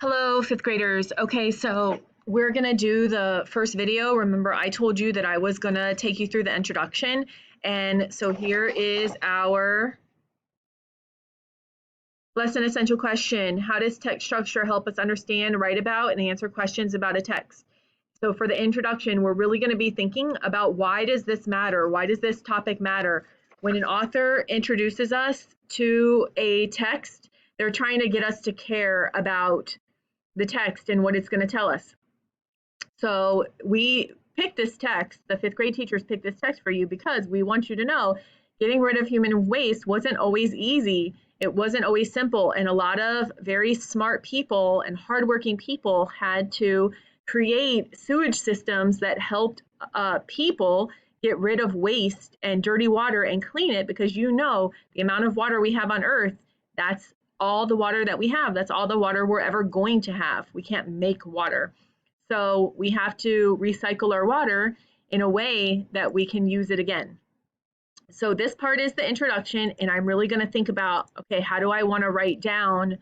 Hello, fifth graders. Okay, so we're gonna do the first video. Remember, I told you that I was gonna take you through the introduction. And so here is our lesson essential question. How does text structure help us understand, write about, and answer questions about a text? So for the introduction, we're really gonna be thinking about why does this matter? Why does this topic matter? When an author introduces us to a text, they're trying to get us to care about the text and what it's going to tell us. So we picked this text, the fifth grade teachers picked this text for you because we want you to know getting rid of human waste wasn't always easy. It wasn't always simple. And a lot of very smart people and hardworking people had to create sewage systems that helped people get rid of waste and dirty water and clean it, because you know the amount of water we have on Earth, that's all the water that we have. That's all the water we're ever going to have. We can't make water. So we have to recycle our water in a way that we can use it again. So this part is the introduction, and I'm really going to think about, okay, how do I want to write down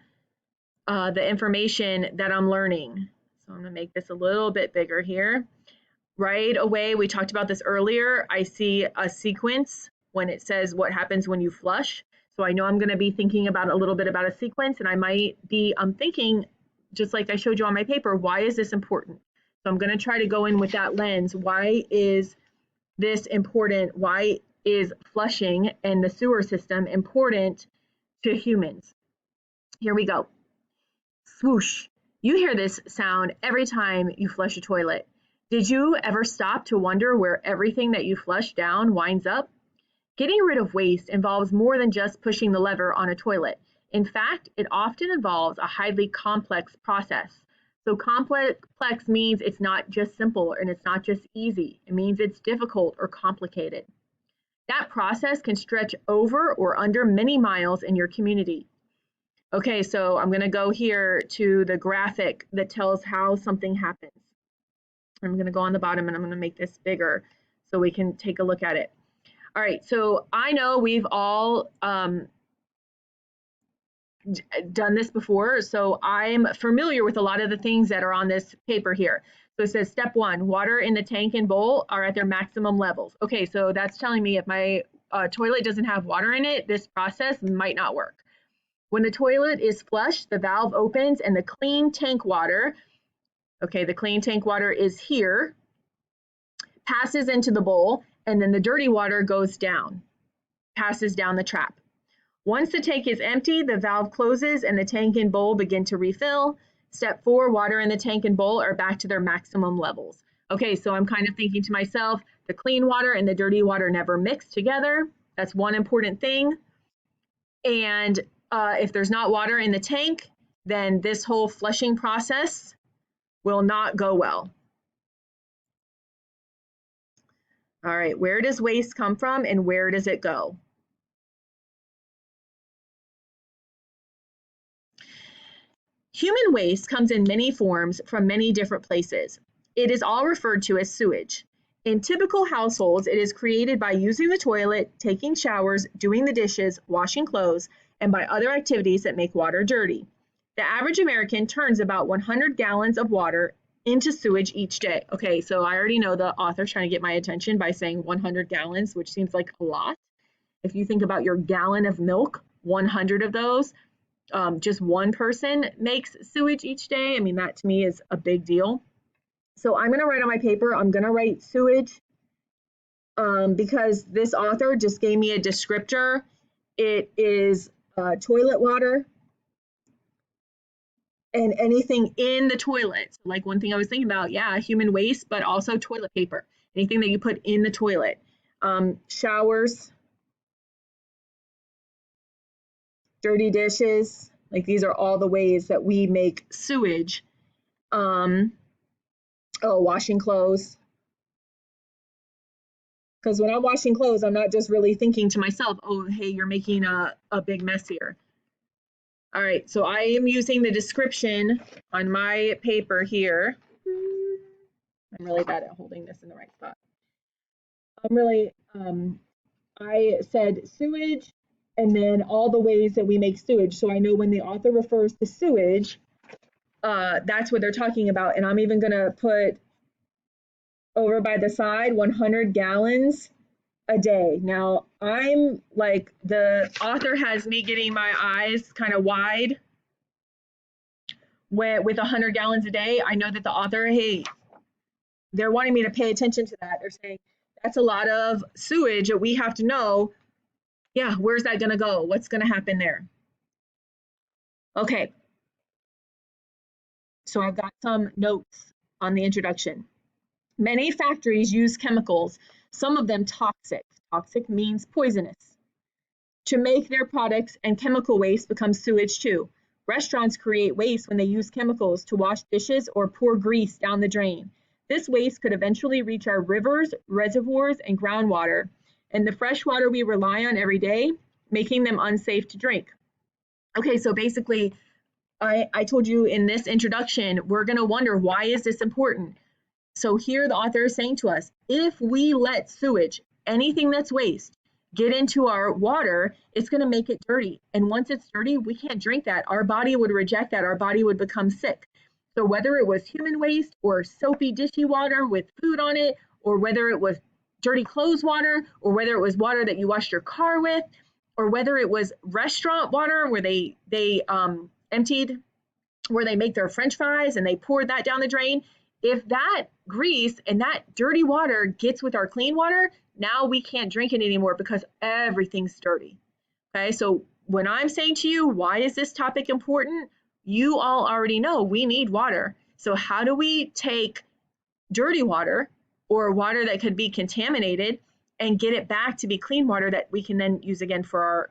the information that I'm learning? So I'm going to make this a little bit bigger here. Right away, we talked about this earlier, I see a sequence when it says what happens when you flush. So I know I'm going to be thinking about a little bit about a sequence, and I might be thinking, just like I showed you on my paper, why is this important? So I'm going to try to go in with that lens. Why is this important? Why is flushing and the sewer system important to humans? Here we go. Swoosh. You hear this sound every time you flush a toilet. Did you ever stop to wonder where everything that you flush down winds up? Getting rid of waste involves more than just pushing the lever on a toilet. In fact, it often involves a highly complex process. So complex means it's not just simple and it's not just easy. It means it's difficult or complicated. That process can stretch over or under many miles in your community. Okay, so I'm going to go here to the graphic that tells how something happens. I'm going to go on the bottom and I'm going to make this bigger so we can take a look at it. All right, so I know we've all done this before, so I'm familiar with a lot of the things that are on this paper here. So it says step 1, water in the tank and bowl are at their maximum levels. Okay, so that's telling me if my toilet doesn't have water in it, this process might not work. When the toilet is flushed, the valve opens and the clean tank water, okay, the clean tank water is here, passes into the bowl, and then the dirty water goes down, passes down the trap. Once the tank is empty, the valve closes and the tank and bowl begin to refill. Step 4, water in the tank and bowl are back to their maximum levels. Okay, so I'm kind of thinking to myself, the clean water and the dirty water never mix together. That's one important thing. And if there's not water in the tank, then this whole flushing process will not go well. All right, where does waste come from and where does it go? Human waste comes in many forms from many different places. It is all referred to as sewage. In typical households, it is created by using the toilet, taking showers, doing the dishes, washing clothes, and by other activities that make water dirty. The average American turns about 100 gallons of water into sewage each day. Okay, so I already know the author's trying to get my attention by saying 100 gallons, which seems like a lot. If you think about your gallon of milk, 100 of those, just one person makes sewage each day. I mean, that to me is a big deal. So I'm going to write on my paper, I'm going to write sewage because this author just gave me a descriptor. It is toilet water and anything in the toilet. So like one thing I was thinking about, yeah, human waste, but also toilet paper, anything that you put in the toilet. Showers, dirty dishes, like these are all the ways that we make sewage. Washing clothes. Because when I'm washing clothes, I'm not just really thinking to myself, oh, hey, you're making a big mess here. All right, so I am using the description on my paper here. I'm really bad at holding this in the right spot. I said sewage and then all the ways that we make sewage. So I know when the author refers to sewage, that's what they're talking about. And I'm even going to put over by the side 100 gallons a day. Now, I'm like, the author has me getting my eyes kind of wide with 100 gallons a day. I know that the author, hey, they're wanting me to pay attention to that. They're saying that's a lot of sewage that we have to know. Yeah, where's that going to go? What's going to happen there? Okay, so I've got some notes on the introduction. Many factories use chemicals, some of them toxic. Toxic means poisonous, to make their products, and chemical waste becomes sewage too. Restaurants create waste when they use chemicals to wash dishes or pour grease down the drain. This waste could eventually reach our rivers, reservoirs, and groundwater, and the fresh water we rely on every day, making them unsafe to drink. Okay, so basically, I told you in this introduction, we're going to wonder, why is this important? So here the author is saying to us, if we let sewage, anything that's waste, get into our water, it's going to make it dirty. And once it's dirty, we can't drink that. Our body would reject that. Our body would become sick. So whether it was human waste or soapy, dishy water with food on it, or whether it was dirty clothes water, or whether it was water that you washed your car with, or whether it was restaurant water where they emptied, where they make their French fries and they poured that down the drain, if that grease and that dirty water gets with our clean water, now we can't drink it anymore because everything's dirty. Okay, so when I'm saying to you, why is this topic important? You all already know we need water. So how do we take dirty water or water that could be contaminated and get it back to be clean water that we can then use again for our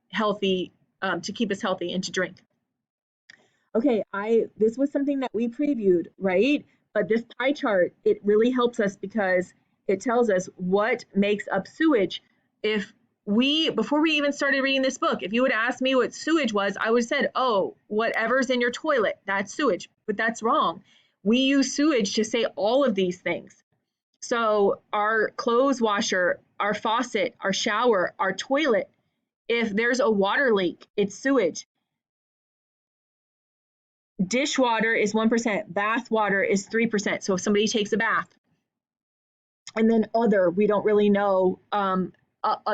healthy, to keep us healthy and to drink? Okay, this was something that we previewed, right? But this pie chart, it really helps us because it tells us what makes up sewage. Before we even started reading this book, if you would ask me what sewage was, I would have said, oh, whatever's in your toilet, that's sewage. But that's wrong. We use sewage to say all of these things. So our clothes washer, our faucet, our shower, our toilet, if there's a water leak, it's sewage. Dishwater is 1%, bath water is 3%. So if somebody takes a bath, and then we don't really know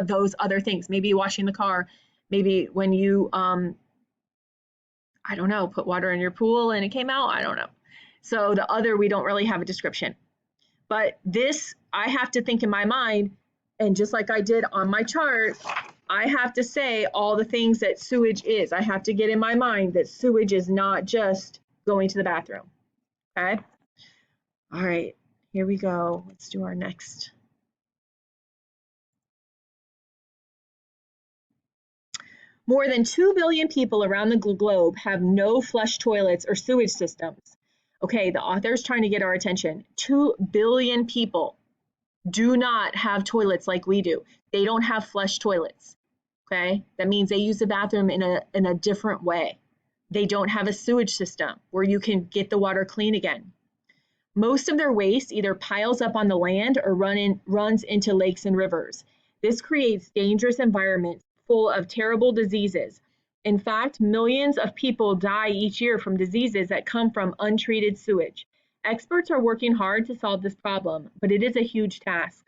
those other things. Maybe washing the car, maybe when you, I don't know, put water in your pool and it came out, I don't know. So the other, we don't really have a description. But this, I have to think in my mind, and just like I did on my chart, I have to say all the things that sewage is. I have to get in my mind that sewage is not just going to the bathroom. Okay? All right, here we go. Let's do our next. More than 2 billion people around the globe have no flush toilets or sewage systems. Okay, the author is trying to get our attention. 2 billion people do not have toilets like we do. They don't have flush toilets. Okay, that means they use the bathroom in a different way. They don't have a sewage system where you can get the water clean again. Most of their waste either piles up on the land or runs into lakes and rivers. This creates dangerous environments full of terrible diseases. In fact, millions of people die each year from diseases that come from untreated sewage. Experts are working hard to solve this problem, but it is a huge task.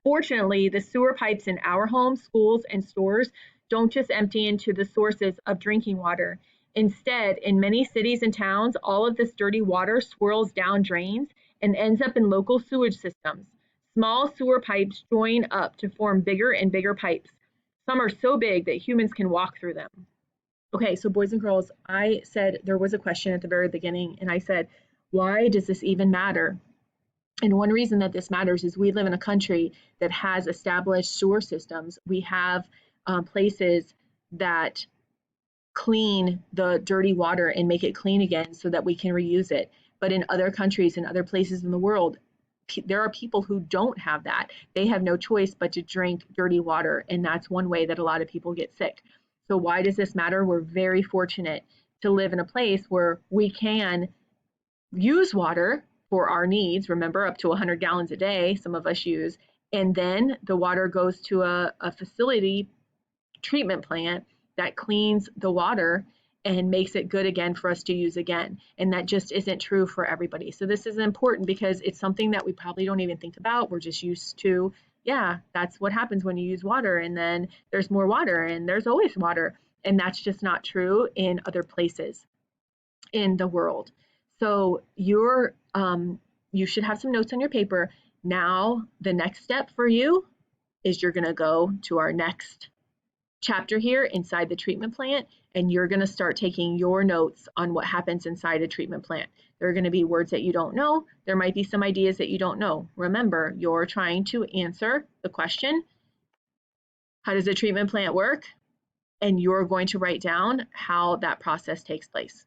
Fortunately, the sewer pipes in our homes, schools, and stores don't just empty into the sources of drinking water. Instead, in many cities and towns, all of this dirty water swirls down drains and ends up in local sewage systems. Small sewer pipes join up to form bigger and bigger pipes. Some are so big that humans can walk through them. Okay, so boys and girls, I said there was a question at the very beginning, and I said, why does this even matter? And one reason that this matters is we live in a country that has established sewer systems. We have places that clean the dirty water and make it clean again so that we can reuse it. But in other countries and other places in the world, there are people who don't have that. They have no choice but to drink dirty water, and that's one way that a lot of people get sick. So why does this matter? We're very fortunate to live in a place where we can use water for our needs. Remember, up to 100 gallons a day, some of us use, and then the water goes to a facility treatment plant that cleans the water and makes it good again for us to use again. And that just isn't true for everybody. So this is important because it's something that we probably don't even think about. We're just used to, yeah, that's what happens when you use water, and then there's more water and there's always water. And that's just not true in other places in the world. So you should have some notes on your paper. Now, the next step for you is you're going to go to our next chapter here inside the treatment plant, and you're going to start taking your notes on what happens inside a treatment plant. There are going to be words that you don't know. There might be some ideas that you don't know. Remember, you're trying to answer the question, how does a treatment plant work? And you're going to write down how that process takes place.